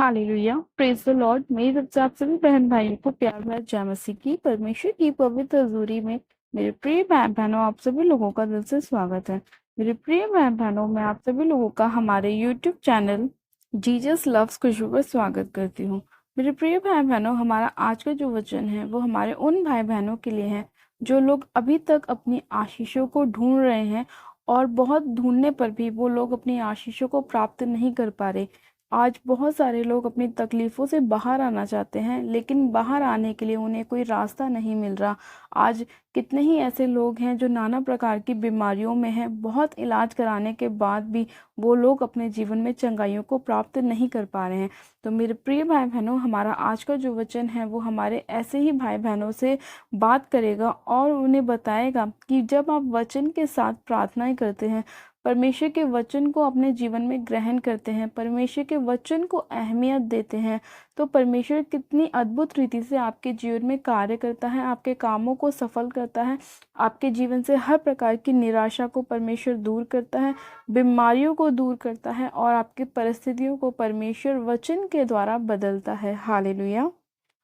Hallelujah, praise the Lord. मेरी तरफ से आप सभी बहन भाइयों को प्यार भरा जय मसीह की। परमेश्वर की पवित्र हजूरी में मेरे प्रिय बहन बहनों, आप सभी लोगों का दिल से स्वागत है। मेरे प्रिय बहन बहनों, मैं आप सभी लोगों का हमारे यूट्यूब चैनल जीसस लव्स खुशबू पर स्वागत करती हूँ। मेरे प्रिय भाई बहनों, हमारा आज का जो वचन है वो हमारे उन भाई बहनों के लिए है जो लोग अभी तक अपनी आशीषों को ढूंढ रहे हैं और बहुत ढूंढने पर भी वो लोग अपनी आशीषों को प्राप्त नहीं कर पा रहे। आज बहुत सारे लोग अपनी तकलीफों से बाहर आना चाहते हैं, लेकिन बाहर आने के लिए उन्हें कोई रास्ता नहीं मिल रहा। आज कितने ही ऐसे लोग हैं जो नाना प्रकार की बीमारियों में हैं, बहुत इलाज कराने के बाद भी वो लोग अपने जीवन में चंगाइयों को प्राप्त नहीं कर पा रहे हैं। तो मेरे प्रिय भाई बहनों, हमारा आज का जो वचन है वो हमारे ऐसे ही भाई बहनों से बात करेगा और उन्हें बताएगा कि जब आप वचन के साथ प्रार्थनाएं करते हैं, परमेश्वर के वचन को अपने जीवन में ग्रहण करते हैं, परमेश्वर के वचन को अहमियत देते हैं, तो परमेश्वर कितनी अद्भुत रीति से आपके जीवन में कार्य करता है, आपके कामों को सफल करता है, आपके जीवन से हर प्रकार की निराशा को परमेश्वर दूर करता है, बीमारियों को दूर करता है और आपकी परिस्थितियों को परमेश्वर वचन के द्वारा बदलता है। हालेलुया।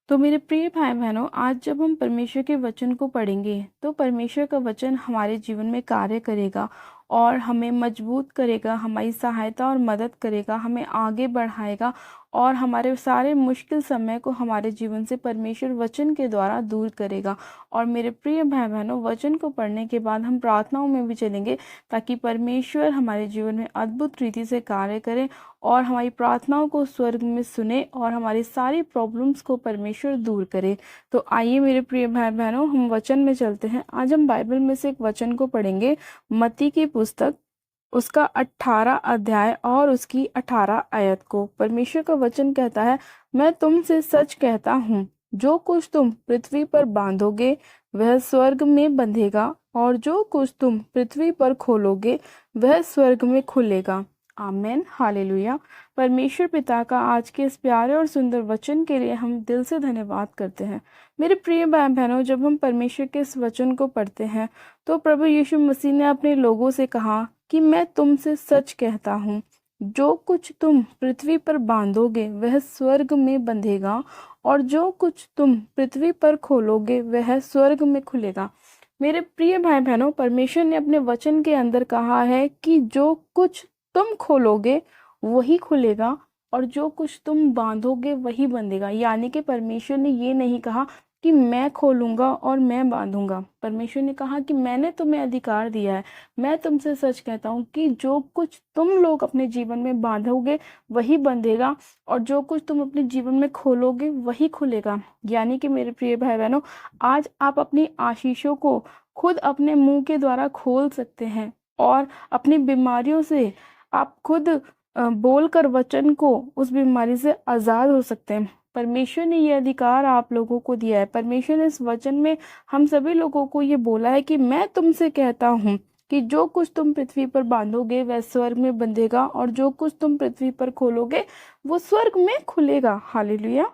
तो मेरे प्रिय भाई बहनों, आज जब हम परमेश्वर के वचन को पढ़ेंगे तो परमेश्वर का वचन हमारे जीवन में कार्य करेगा और हमें मजबूत करेगा, हमारी सहायता और मदद करेगा, हमें आगे बढ़ाएगा और हमारे सारे मुश्किल समय को हमारे जीवन से परमेश्वर वचन के द्वारा दूर करेगा। और मेरे प्रिय भाई बहनों, वचन को पढ़ने के बाद हम प्रार्थनाओं में भी चलेंगे ताकि परमेश्वर हमारे जीवन में अद्भुत रीति से कार्य करे और हमारी प्रार्थनाओं को स्वर्ग में सुने और हमारी सारी प्रॉब्लम्स को परमेश्वर दूर करे। तो आइए मेरे प्रिय भाई बहनों, हम वचन में चलते हैं। आज हम बाइबल में से एक वचन को पढ़ेंगे, मत्ती की पुस्तक, उसका 18 अध्याय और उसकी 18 आयत को। परमेश्वर का वचन कहता है, मैं तुमसे सच कहता हूँ, जो कुछ तुम पृथ्वी पर बांधोगे वह स्वर्ग में बंधेगा, और जो कुछ तुम पृथ्वी पर खोलोगे वह स्वर्ग में खुलेगा। आमेन। हालेलुया। परमेश्वर पिता का आज के इस प्यारे और सुंदर वचन के लिए हम दिल से धन्यवाद करते हैं। मेरे प्रिय भाई बहनों, जब हम परमेश्वर के इस वचन को पढ़ते हैं तो प्रभु यीशु मसीह ने अपने लोगों से कहा कि मैं तुमसे सच कहता हूँ, जो कुछ तुम पृथ्वी पर बांधोगे वह स्वर्ग में बंधेगा, और जो कुछ तुम पृथ्वी पर खोलोगे वह स्वर्ग में खुलेगा। मेरे प्रिय भाई बहनों, परमेश्वर ने अपने वचन के अंदर कहा है कि जो कुछ तुम खोलोगे वही खुलेगा और जो कुछ तुम बांधोगे वही बंधेगा। यानी कि परमेश्वर ने ये नहीं कहा कि मैं खोलूंगा और मैं बांधूंगा। परमेश्वर ने कहा कि मैंने तुम्हें अधिकार दिया है। मैं तुमसे सच कहता हूँ कि जो कुछ तुम लोग अपने जीवन में बांधोगे वही बंधेगा, और जो कुछ तुम अपने जीवन में खोलोगे वही खुलेगा। यानी कि मेरे प्रिय भाई बहनों, आज आप अपनी आशीषों को खुद अपने मुंह के द्वारा खोल सकते हैं और अपनी बीमारियों से आप खुद बोलकर वचन को उस बीमारी से आज़ाद हो सकते हैं। परमेश्वर ने ये अधिकार आप लोगों को दिया है। परमेश्वर ने इस वचन में हम सभी लोगों को ये बोला है कि मैं तुमसे कहता हूँ कि जो कुछ तुम पृथ्वी पर बांधोगे वह स्वर्ग में बंधेगा, और जो कुछ तुम पृथ्वी पर खोलोगे वो स्वर्ग में खुलेगा। हालेलुया।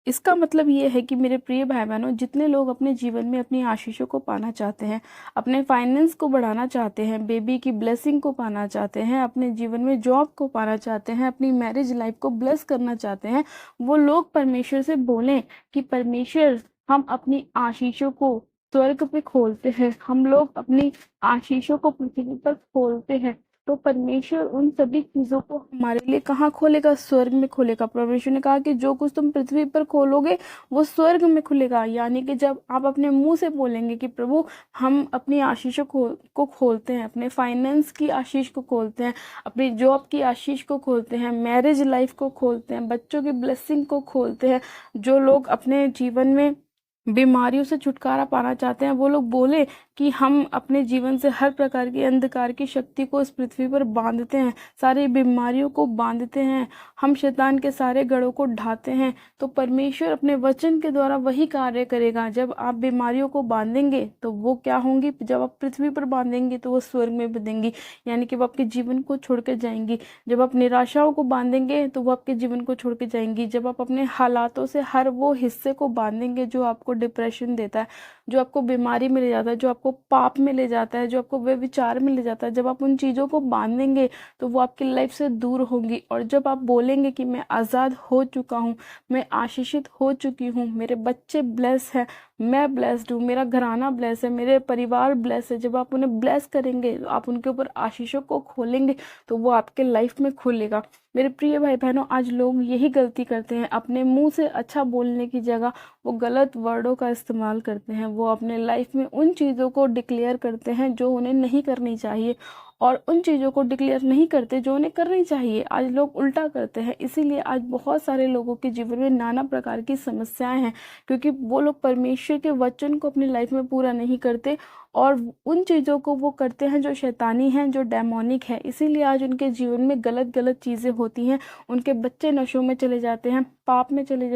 इसका मतलब ये है कि मेरे प्रिय भाई बहनों, जितने लोग अपने जीवन में अपनी आशीषों को पाना चाहते हैं, अपने फाइनेंस को बढ़ाना चाहते हैं, बेबी की ब्लेसिंग को पाना चाहते हैं, अपने जीवन में जॉब को पाना चाहते हैं, अपनी मैरिज लाइफ को ब्लेस करना चाहते हैं, वो लोग परमेश्वर से बोलें कि परमेश्वर, हम अपनी आशीषों को स्वर्ग पे खोलते हैं, हम लोग अपनी आशीषों को पृथ्वी पर खोलते हैं। तो परमेश्वर उन सभी चीजों को हमारे लिए कहाँ खोलेगा? स्वर्ग में खोलेगा। परमेश्वर ने कहा कि जो कुछ तुम पृथ्वी पर खोलोगे वो स्वर्ग में खुलेगा। यानी कि जब आप अपने मुंह से बोलेंगे कि प्रभु, हम अपनी आशीषों को खोलते हैं, अपने फाइनेंस की आशीष को खोलते हैं, अपनी जॉब की आशीष को खोलते हैं, मैरिज लाइफ को खोलते हैं, बच्चों की ब्लेसिंग को खोलते हैं, जो लोग अपने जीवन में बीमारियों से छुटकारा पाना चाहते हैं, वो लोग बोले कि हम अपने जीवन से हर प्रकार की अंधकार की शक्ति को इस पृथ्वी पर बांधते हैं, सारी बीमारियों को बांधते हैं, हम शैतान के सारे गढ़ों को ढाते हैं। तो परमेश्वर अपने वचन के द्वारा वही कार्य करेगा। जब आप बीमारियों को बांधेंगे तो वो क्या होंगी? जब आप पृथ्वी पर बांधेंगे तो वो स्वर्ग में बंधेंगी, यानी कि वो आपके जीवन को छोड़ के जाएंगी। जब आप निराशाओं को बांधेंगे तो वो आपके जीवन को छोड़ के जाएंगी। जब आप अपने हालातों से हर वो हिस्से को बांधेंगे जो आपको डिप्रेशन देता है, जो आपको बीमारी में ले जाता है, जो आपको पाप में ले जाता है, जो आपको व्यभिचार में ले जाता है, जब आप उन चीज़ों को बांधेंगे तो वो आपकी लाइफ से दूर होंगी। और जब आप बोलेंगे कि मैं आज़ाद हो चुका हूँ, मैं आशीषित हो चुकी हूँ, मेरे बच्चे ब्लेस हैं, मैं ब्लेस्ड हूँ, मेरा घराना ब्लेस है, मेरे परिवार ब्लेस है, जब आप उन्हें ब्लेस करेंगे, आप उनके ऊपर आशीषों को खोलेंगे तो वो आपके लाइफ में खुलेगा। मेरे प्रिय भाई बहनों, आज लोग यही गलती करते हैं, अपने मुंह से अच्छा बोलने की जगह वो गलत वर्डों का इस्तेमाल करते हैं। वो अपने लाइफ में उन चीज़ों को डिक्लेयर करते हैं जो उन्हें नहीं करनी चाहिए, और उन चीज़ों को डिक्लेयर नहीं करते जो उन्हें करनी चाहिए। आज लोग उल्टा करते हैं, इसीलिए आज बहुत सारे लोगों के जीवन में नाना प्रकार की समस्याएं हैं, क्योंकि वो लोग परमेश्वर के वचन को अपनी लाइफ में पूरा नहीं करते और उन चीज़ों को वो करते हैं जो शैतानी हैं, जो डेमोनिक है। इसीलिए आज उनके जीवन में गलत गलत चीज़ें होती हैं। उनके बच्चे नशों में चले जाते हैं, पाप में चले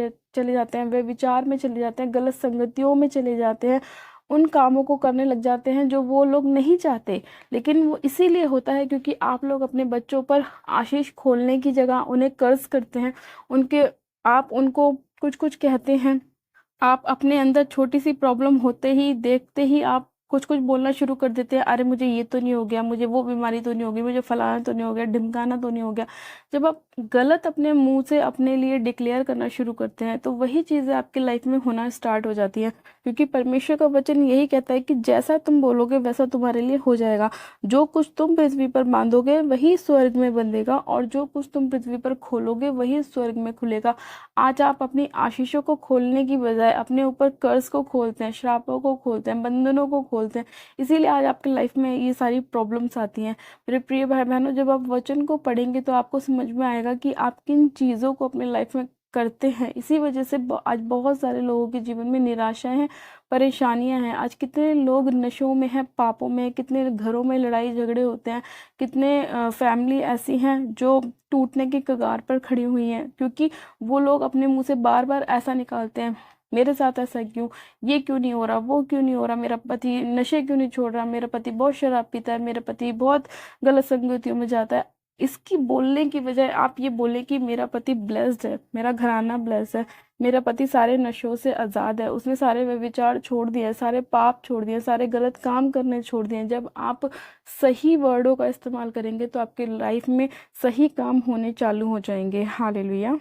जाते हैं, वे विचार में चले जाते हैं, गलत संगतियों में चले जाते हैं, उन कामों को करने लग जाते हैं जो वो लोग नहीं चाहते। लेकिन वो इसीलिए होता है क्योंकि आप लोग अपने बच्चों पर आशीष खोलने की जगह उन्हें कर्ज करते हैं, उनके आप उनको कुछ कुछ कहते हैं। आप अपने अंदर छोटी सी प्रॉब्लम होते ही, देखते ही आप कुछ कुछ बोलना शुरू कर देते हैं, अरे मुझे ये तो नहीं हो गया, मुझे वो बीमारी तो नहीं होगी, मुझे फलाना तो नहीं हो गया, ढिमकाना तो नहीं हो गया। जब आप गलत अपने मुंह से अपने लिए डिक्लेयर करना शुरू करते हैं तो वही चीज़ें आपकी लाइफ में होना स्टार्ट हो जाती हैं, क्योंकि परमेश्वर का वचन यही कहता है कि जैसा तुम बोलोगे वैसा तुम्हारे लिए हो जाएगा। जो कुछ तुम पृथ्वी पर बांधोगे वही स्वर्ग में बंधेगा, और जो कुछ तुम पृथ्वी पर खोलोगे वही स्वर्ग में खुलेगा। आज आप अपनी आशीषों को खोलने की बजाय अपने ऊपर कर्ज को खोलते हैं, श्रापों को खोलते हैं, बंधनों को खोलते हैं। इसीलिए आज आपकी लाइफ में ये सारी प्रॉब्लम्स आती हैं। मेरे प्रिय भाई बहनों, जब आप वचन को पढ़ेंगे तो आपको समझ में आएगा कि आप किन चीज़ों को अपनी लाइफ में करते हैं। इसी वजह से आज बहुत सारे लोगों के जीवन में निराशाएं हैं, परेशानियां हैं। आज कितने लोग नशों में हैं, पापों में हैं, कितने घरों में लड़ाई झगड़े होते हैं, कितने फैमिली ऐसी हैं जो टूटने की कगार पर खड़ी हुई हैं, क्योंकि वो लोग अपने मुंह से बार बार ऐसा निकालते हैं, मेरे साथ ऐसा क्यों, ये क्यों नहीं हो रहा, वो क्यों नहीं हो रहा, मेरा पति नशे क्यों नहीं छोड़ रहा, मेरा पति बहुत शराब पीता है, मेरा पति बहुत गलत संगतियों में जाता है। इसकी बोलने की बजाय आप ये बोले कि मेरा पति ब्लेस्ड है, मेरा घराना ब्लेस्ड है, मेरा पति सारे नशों से आज़ाद है, उसने सारे व्यभिचार छोड़ दिए, सारे पाप छोड़ दिए, सारे गलत काम करने छोड़ दिए। जब आप सही वर्डों का इस्तेमाल करेंगे तो आपकी लाइफ में सही काम होने चालू हो जाएंगे। हालेलुया।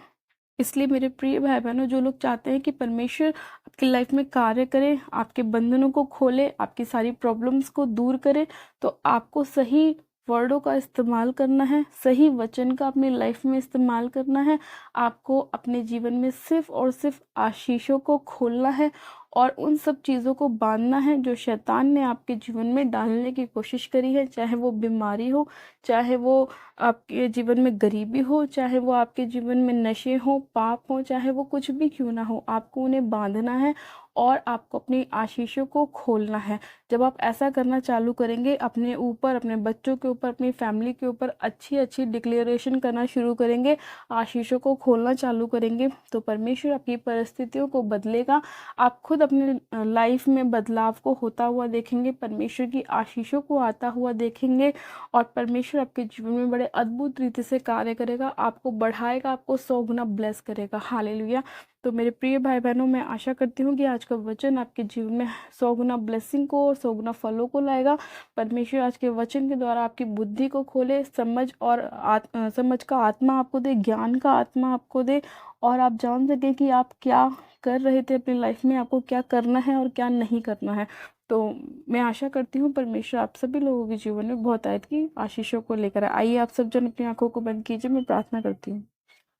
इसलिए मेरे प्रिय भाई बहनों, जो लोग चाहते हैं कि परमेश्वर आपकी लाइफ में कार्य करे, आपके बंधनों को खोले, आपकी सारी प्रॉब्लम्स को दूर करे, तो आपको सही वर्डों का इस्तेमाल करना है, सही वचन का अपनी लाइफ में इस्तेमाल करना है। आपको अपने जीवन में सिर्फ और सिर्फ आशीषों को खोलना है और उन सब चीज़ों को बांधना है जो शैतान ने आपके जीवन में डालने की कोशिश करी है, चाहे वो बीमारी हो, चाहे वो आपके जीवन में गरीबी हो, चाहे वो आपके जीवन में नशे हो, पाप हो, चाहे वो कुछ भी क्यों ना हो। आपको उन्हें बांधना है और आपको अपनी आशीषों को खोलना है। जब आप ऐसा करना चालू करेंगे, अपने ऊपर, अपने बच्चों के ऊपर, अपनी फैमिली के ऊपर अच्छी अच्छी डिक्लेरेशन करना शुरू करेंगे, आशीषों को खोलना चालू करेंगे, तो परमेश्वर आपकी परिस्थितियों को बदलेगा। आप खुद अपने लाइफ में बदलाव को होता हुआ देखेंगे, परमेश्वर की आशीषों को आता हुआ देखेंगे, और परमेश्वर आपके जीवन में बड़े अद्भुत रीति से कार्य करेगा, आपको बढ़ाएगा, आपको 100 गुना ब्लेस करेगा। हालेलुया। तो मेरे प्रिय भाई बहनों, मैं आशा करती हूँ कि आज का वचन आपके जीवन में 100 गुना ब्लेसिंग को और 100 गुना फलों को लाएगा। परमेश्वर आज के वचन के द्वारा आपकी बुद्धि को खोले, समझ और समझ का आत्मा आपको दे, ज्ञान का आत्मा आपको दे, और आप जान सकें कि आप क्या कर रहे थे अपनी लाइफ में, आपको क्या करना है और क्या नहीं करना है। तो मैं आशा करती हूँ परमेश्वर आप सभी लोगों के जीवन में बहुत आयत की आशीषों को लेकर आए। आइए आप सब जन अपनी आंखों को बंद कीजिए, मैं प्रार्थना करती हूँ।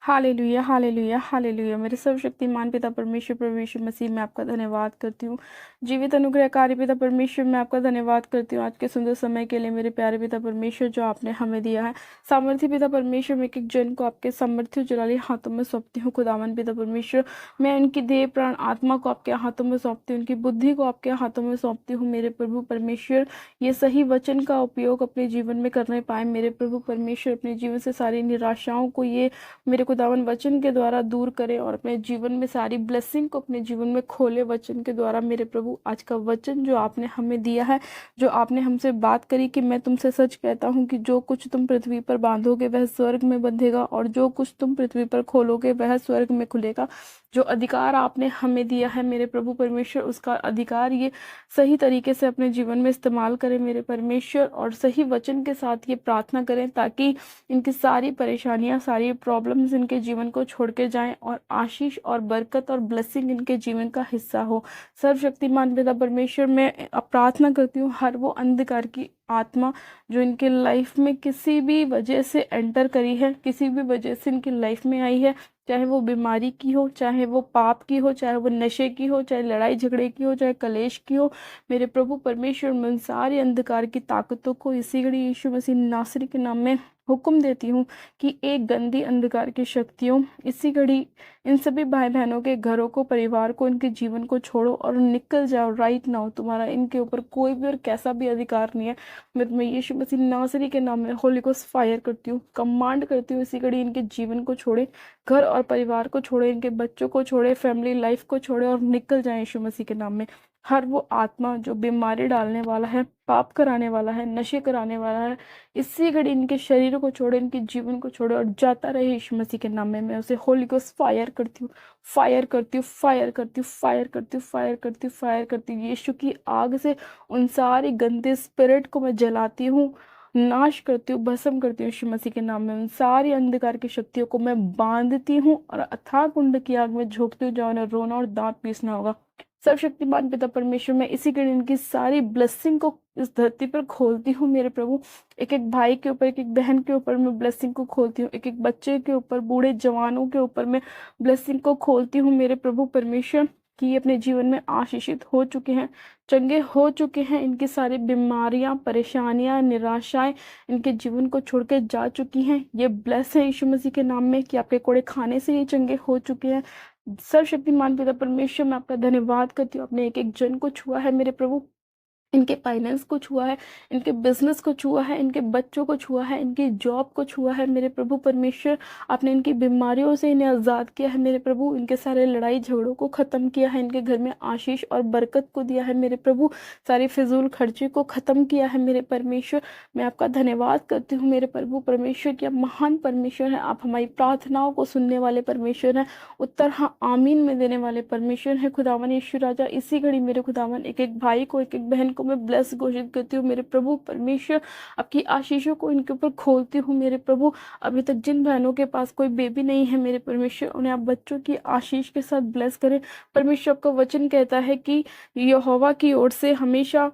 Hallelujah, hallelujah, hallelujah. मेरे सर्वशक्तिमान पिता परमेश्वर प्रभु यीशु मसीह में आपका धन्यवाद करती हूँ। जीवित अनुग्रहकारी पिता परमेश्वर मैं आपका धन्यवाद करती हूँ आज के सुंदर समय के लिए, मेरे प्यारे पिता परमेश्वर जो आपने हमें दिया है। सामर्थ्य पिता परमेश्वर, मैं एक जन को आपके सामर्थ्य जलाली हाथों में सौंपती हूँ। खुदावन पिता परमेश्वर, मैं उनकी देह प्राण आत्मा को आपके हाथों में सौंपती हूँ, उनकी बुद्धि को आपके हाथों में सौंपती हूँ। मेरे प्रभु परमेश्वर, ये सही वचन का उपयोग अपने जीवन में करने पाए। मेरे प्रभु परमेश्वर, अपने जीवन से सारी निराशाओं को ये मेरे खुदावन वचन के द्वारा दूर करें और अपने जीवन में सारी ब्लेसिंग को अपने जीवन में खोले वचन के द्वारा। मेरे प्रभु आज का वचन जो आपने हमें दिया है, जो आपने हमसे बात करी कि मैं तुमसे सच कहता हूँ कि जो कुछ तुम पृथ्वी पर बांधोगे वह स्वर्ग में बंधेगा, और जो कुछ तुम पृथ्वी पर खोलोगे वह स्वर्ग में खुलेगा। जो अधिकार आपने हमें दिया है मेरे प्रभु परमेश्वर, उसका अधिकार ये सही तरीके से अपने जीवन में इस्तेमाल करें मेरे परमेश्वर, और सही वचन के साथ ये प्रार्थना करें ताकि इनकी सारी परेशानियां, सारी प्रॉब्लम्स इनके जीवन को छोड़ के जाएं और आशीष और बरकत और ब्लेसिंग इनके जीवन का हिस्सा हो। सर्वशक्तिमान पिता परमेश्वर, मैं प्रार्थना करती हूँ हर वो अंधकार की आत्मा जो इनके लाइफ में किसी भी वजह से एंटर करी है, किसी भी वजह से इनकी लाइफ में आई है, चाहे वो बीमारी की हो, चाहे वो पाप की हो, चाहे वो नशे की हो, चाहे लड़ाई झगड़े की हो, चाहे कलेश की हो, मेरे प्रभु परमेश्वर, मैं उन सारी अंधकार की ताकतों को इसी घड़ी यीशु मसीह नासरी के नाम में हुक्म देती हूँ कि एक गंदी अंधकार की शक्तियों इसी घड़ी इन सभी भाई बहनों के घरों को, परिवार को, इनके जीवन को छोड़ो और निकल जाओ राइट नाउ। तुम्हारा इनके ऊपर कोई भी और कैसा भी अधिकार नहीं है। मैं तुम्हें यीशु मसीह नासरी के नाम में होली गोस्ट फायर करती हूँ, कमांड करती हूँ इसी घड़ी इनके जीवन को छोड़े, घर और परिवार को छोड़े, इनके बच्चों को छोड़े, फैमिली लाइफ को छोड़े और निकल जाए यीशु मसीह के नाम में। हर वो आत्मा जो बीमारी डालने वाला है, पाप कराने वाला है, नशे कराने वाला है, इसी घड़ी इनके शरीर को छोड़े, इनके जीवन को छोड़े और जाता रहे यीशु मसीह के नाम में। मैं उसे होली गोस्ट फायर करती हूँ, फायर करती हूँ, फायर करती हूँ, फायर करती हूँ, फायर करती हूँ, फायर करती हूँ। यीशु की आग से उन सारी गंदे स्पिरिट को मैं जलाती हूँ, नाश करती हूँ, भस्म करती हूँ यीशु मसीह के नाम में। उन सारी अंधकार की शक्तियों को मैं बांधती हूँ और अथाह कुंड की आग में झोंकती हूँ जहाँ उन्हें रोना और दांत पीसना होगा। सर्वशक्तिमान पिता परमेश्वर, मैं इसी के इनकी सारी ब्लेसिंग को इस धरती पर खोलती हूँ मेरे प्रभु। एक एक भाई के ऊपर, एक एक बहन के ऊपर मैं ब्लेसिंग को खोलती हूँ, एक एक बच्चे के ऊपर, बूढ़े जवानों के ऊपर मैं ब्लेसिंग को खोलती हूँ मेरे प्रभु परमेश्वर, कि ये अपने जीवन में आशीषित हो चुके हैं, चंगे हो चुके हैं। इनकी सारी बीमारियां, परेशानियां, निराशाएं इनके जीवन को छोड़ के जा चुकी हैं। ये ब्लेस है यीशु मसीह के नाम में कि आपके कोड़े खाने से ये चंगे हो चुके हैं। सर्वशक्तिमान पिता परमेश्वर, मैं आपका धन्यवाद करती हूँ, आपने एक एक जन को छुआ है मेरे प्रभु, इनके फाइनेंस को छुआ है, इनके बिजनेस को छुआ है, इनके बच्चों को छुआ है, इनकी जॉब को छुआ है मेरे प्रभु परमेश्वर। आपने इनकी बीमारियों से इन्हें आज़ाद किया है मेरे प्रभु, इनके सारे लड़ाई झगड़ों को ख़त्म किया है, इनके घर में आशीष और बरकत को दिया है मेरे प्रभु, सारी फिजूल खर्चे को ख़त्म किया है मेरे परमेश्वर। मैं आपका धन्यवाद करती हूँ मेरे प्रभु परमेश्वर कि आप महान परमेश्वर हैं, आप हमारी प्रार्थनाओं को सुनने वाले परमेश्वर हैं, उत्तर हाँ आमीन में देने वाले परमेश्वर हैं। खुदावन यीशु राजा, इसी घड़ी मेरे खुदावन एक एक भाई को, एक एक बहन को मैं ब्लेस घोषित करती हूँ मेरे प्रभु परमेश्वर, आपकी आशीषों को इनके ऊपर खोलती हूँ मेरे प्रभु। अभी तक जिन बहनों के पास कोई बेबी नहीं है मेरे परमेश्वर, उन्हें आप बच्चों की आशीष के साथ ब्लेस करें परमेश्वर। आपका वचन कहता है कि यहोवा की ओर से हमेशा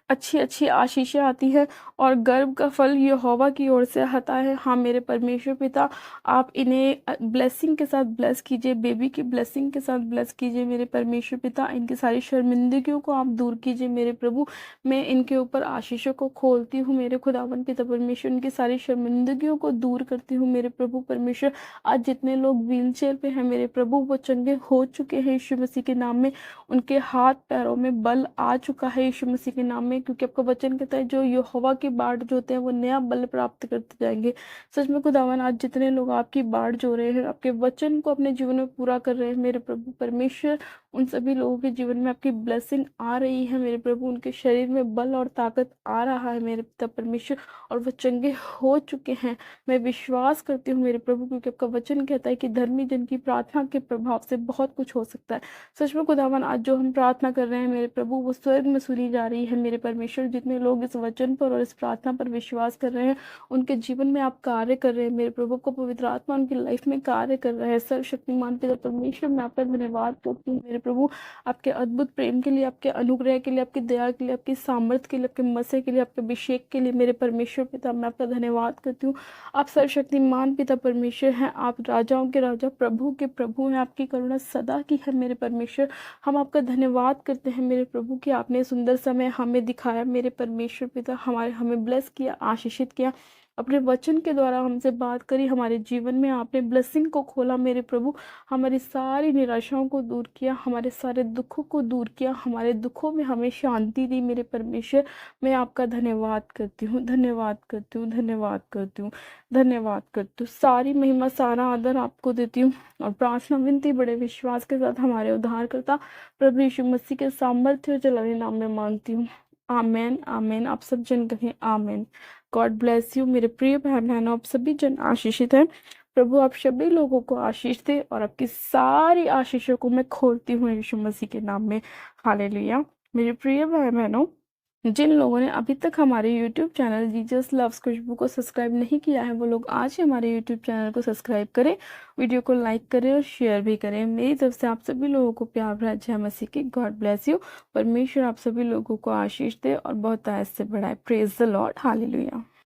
अच्छी अच्छी आशीषें आती है और गर्भ का फल यहोवा की ओर से आता है। हाँ मेरे परमेश्वर पिता, आप इन्हें ब्लेसिंग के साथ ब्लेस कीजिए, बेबी की ब्लेसिंग के साथ ब्लेस कीजिए मेरे परमेश्वर पिता। इनकी सारी शर्मिंदगियों को आप दूर कीजिए मेरे प्रभु। मैं इनके ऊपर आशीषों को खोलती हूँ मेरे खुदावन पिता परमेश्वर, इनकी सारी शर्मिंदगियों को दूर करती हूँ मेरे प्रभु परमेश्वर। आज जितने लोग व्हील चेयर पे हैं मेरे प्रभु, वो चंगे हो चुके हैं यीशु मसीह के नाम में, उनके हाथ पैरों में बल आ चुका है यीशु मसीह के नाम में, क्योंकि आपका वचन कहता है जो यहोवा की बाढ़ जो होते हैं वो नया बल प्राप्त करते जाएंगे। सच में खुदावन, आज जितने लोग आपकी बाढ़ जो रहे हैं, आपके वचन को अपने जीवन में पूरा कर रहे हैं मेरे प्रभु परमेश्वर, उन सभी लोगों के जीवन में आपकी ब्लेसिंग आ रही है मेरे प्रभु, उनके शरीर में बल और ताकत आ रहा है मेरे पिता परमेश्वर, और वो चंगे हो चुके हैं। मैं विश्वास करती हूँ मेरे प्रभु, क्योंकि आपका वचन कहता है कि धर्मी जन की प्रार्थना के प्रभाव से बहुत कुछ हो सकता है। सच में खुदावन, आज जो हम प्रार्थना कर रहे हैं मेरे प्रभु, वो स्वर्ग में सुनी जा रही है मेरे परमेश्वर। जितने लोग इस वचन पर और इस प्रार्थना पर विश्वास कर रहे हैं, उनके जीवन में आप कार्य कर रहे हैं मेरे प्रभु, को पवित्र आत्मा उनकी लाइफ में कार्य कर रहे हैं। सर्वशक्तिमान पिता परमेश्वर, मैं आपका धन्यवाद करती हूँ मेरे प्रभु, आपके अद्भुत प्रेम के लिए, आपके अनुग्रह के लिए, आपकी दया के लिए, आपकी सामर्थ्य के लिए, आपके मसे के लिए, आपके अभिषेक के लिए मेरे परमेश्वर पिता, मैं आपका धन्यवाद करती हूँ। आप सर्वशक्तिमान पिता परमेश्वर हैं, आप राजाओं के राजा, प्रभु के प्रभु हैं, आपकी करुणा सदा की है मेरे परमेश्वर। हम आपका धन्यवाद करते हैं मेरे प्रभु कि आपने सुंदर समय हमें दिखाया मेरे परमेश्वर पिता, हमारे हमें ब्लेस किया, आशीषित किया, अपने वचन के द्वारा हमसे बात करी, हमारे जीवन में आपने ब्लेसिंग को खोला मेरे प्रभु, हमारी सारी निराशाओं को दूर किया, हमारे सारे दुखों को दूर किया, हमारे दुखों में हमें शांति दी मेरे परमेश्वर। मैं आपका धन्यवाद करती हूँ, धन्यवाद करती हूँ, धन्यवाद करती हूँ, धन्यवाद करती हूँ। सारी महिमा सारा आदर आपको देती हूँ और प्रार्थना विनती बड़े विश्वास के साथ हमारे उद्धारकर्ता प्रभु यीशु मसीह के सामर्थ्य और जलाने नाम में मांगती हूँ। आमेन, आमेन। आप सब जन कहें आमेन। गॉड ब्लेस यू मेरे प्रिय बहन बहनों, आप सभी जन आशीषित हैं। प्रभु आप सभी लोगों को आशीष दे और आपकी सारी आशीषों को मैं खोलती हूँ यीशु मसीह के नाम में। हालेलुया। मेरे प्रिय बहन बहनों, जिन लोगों ने अभी तक हमारे YouTube चैनल जीसस लव्स खुशबू को सब्सक्राइब नहीं किया है, वो लोग आज ही हमारे YouTube चैनल को सब्सक्राइब करें, वीडियो को लाइक करें और शेयर भी करें। मेरी तरफ से आप सभी लोगों को प्यार भरा जय मसीह की। God bless you. परमेश्वर आप सभी लोगों को आशीष दे और बहुत आयत से बढ़ाए। Praise the Lord. हालेलुया।